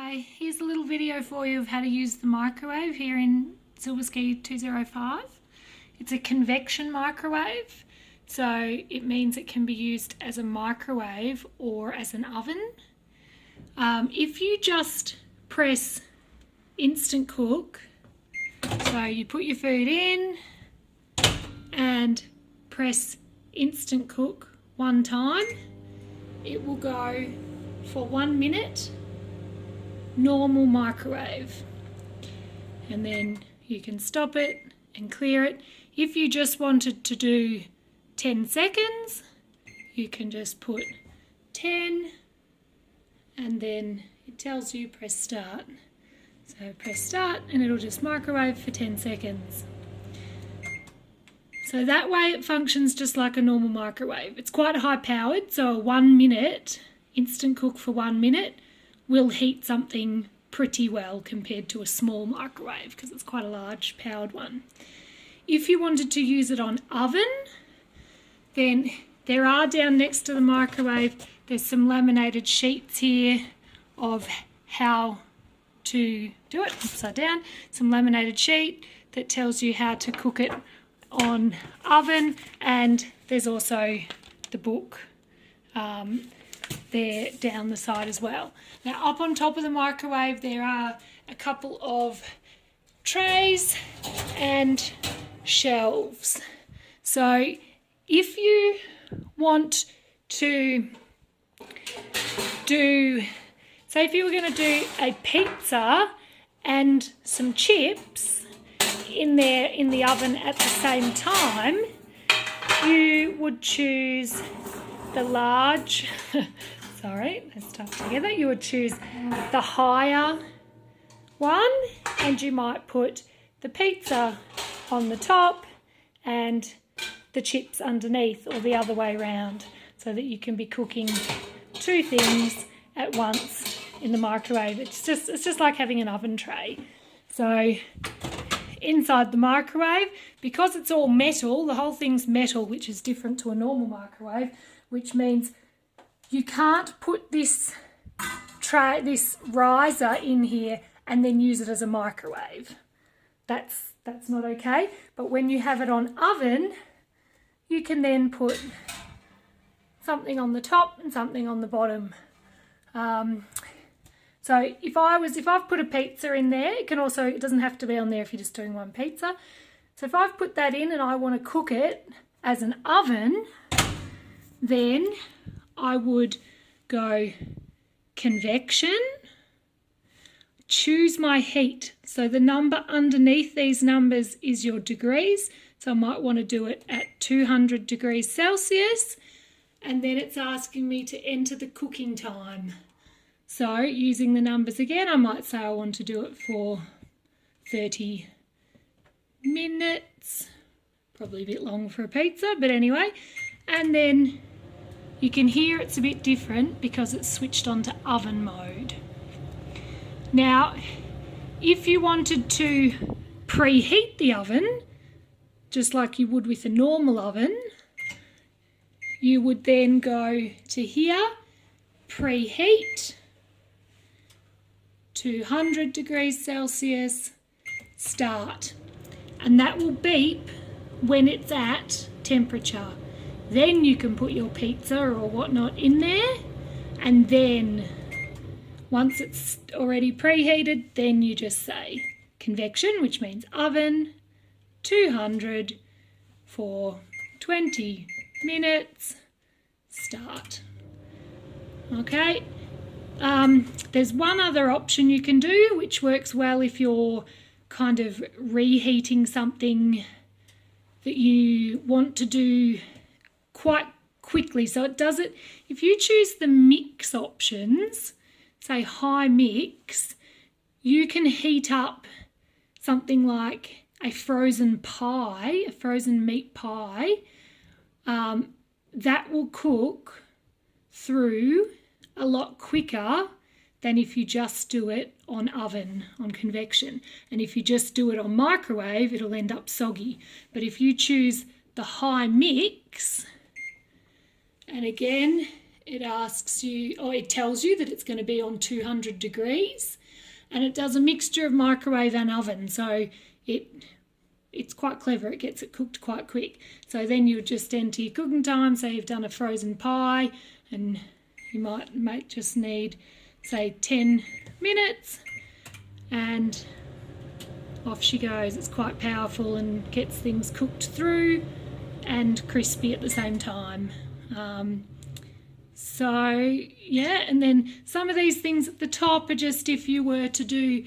Hi, here's a little video for you of how to use the microwave here in Silverski 205. It's a convection microwave, so it means it can be used as a microwave or as an oven. If you just press instant cook, so you put your food in and press instant cook one time, it will go for 1 minute, normal microwave, and then you can stop it and clear it. If you just wanted to do 10 seconds, you can just put 10 and then it tells you press start. So press start and it'll just microwave for 10 seconds. So that way it functions just like a normal microwave. It's quite high powered, so a 1 minute instant cook for 1 minute will heat something pretty well compared to a small microwave because it's quite a large powered one. If you wanted to use it on oven, then there are down next to the microwave, there's some laminated sheets here of how to do it upside down. Some laminated sheet that tells you how to cook it on oven, and there's also the book there down the side as well. Now up on top of the microwave there are a couple of trays and shelves. So if you want to do, say if you were going to do a pizza and some chips in there in the oven at the same time, you would choose the large sorry, let's start together. You would choose the higher one, and you might put the pizza on the top and the chips underneath, or the other way around, so that you can be cooking two things at once in the microwave. It's just like having an oven tray. So inside the microwave, because it's all metal, the whole thing's metal, which is different to a normal microwave, which means you can't put this tray, this riser in here and then use it as a microwave. That's not okay. But when you have it on oven, you can then put something on the top and something on the bottom. So if I've put a pizza in there, it doesn't have to be on there if you're just doing one pizza. So if I've put that in and I want to cook it as an oven, then I would go convection, choose my heat. So the number underneath these numbers is your degrees. So I might want to do it at 200 degrees Celsius, and then it's asking me to enter the cooking time. So using the numbers again, I might say I want to do it for 30 minutes, probably a bit long for a pizza, but anyway. And then you can hear it's a bit different because it's switched on to oven mode. Now, if you wanted to preheat the oven, just like you would with a normal oven, you would then go to here, preheat, 200 degrees Celsius, start. And that will beep when it's at temperature. Then you can put your pizza or whatnot in there, and then once it's already preheated, then you just say convection, which means oven, 200 for 20 minutes, start. Okay, there's one other option you can do which works well if you're kind of reheating something that you want to do quite quickly. So it does it, if you choose the mix options, say high mix, you can heat up something like a frozen pie, a frozen meat pie, that will cook through a lot quicker than if you just do it on oven, on convection. And if you just do it on microwave, it'll end up soggy. But if you choose the high mix, and again, it asks you, or it tells you that it's going to be on 200 degrees, and it does a mixture of microwave and oven, so it's quite clever. It gets it cooked quite quick. So then you just enter your cooking time. Say you've done a frozen pie, and you might just need, say, 10 minutes, and off she goes. It's quite powerful and gets things cooked through and crispy at the same time. So yeah, and then some of these things at the top are just if you were to do,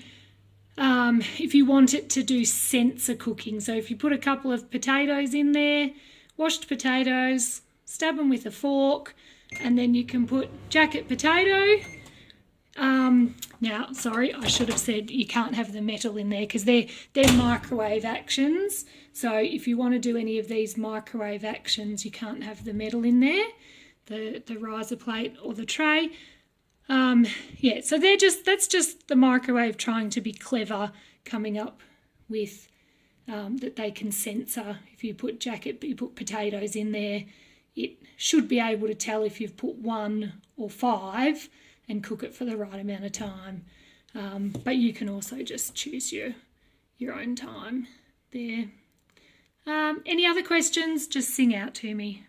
if you want it to do sensor cooking. So if you put a couple of potatoes in there, washed potatoes, stab them with a fork, and then you can put jacket potato. Now, sorry, I should have said you can't have the metal in there because they're microwave actions. So if you want to do any of these microwave actions, you can't have the metal in there, the riser plate or the tray. Yeah, so that's just the microwave trying to be clever, coming up with that they can censor. If you put potatoes in there, it should be able to tell if you've put 1 or 5 and cook it for the right amount of time. But you can also just choose your own time there. Any other questions? Just sing out to me.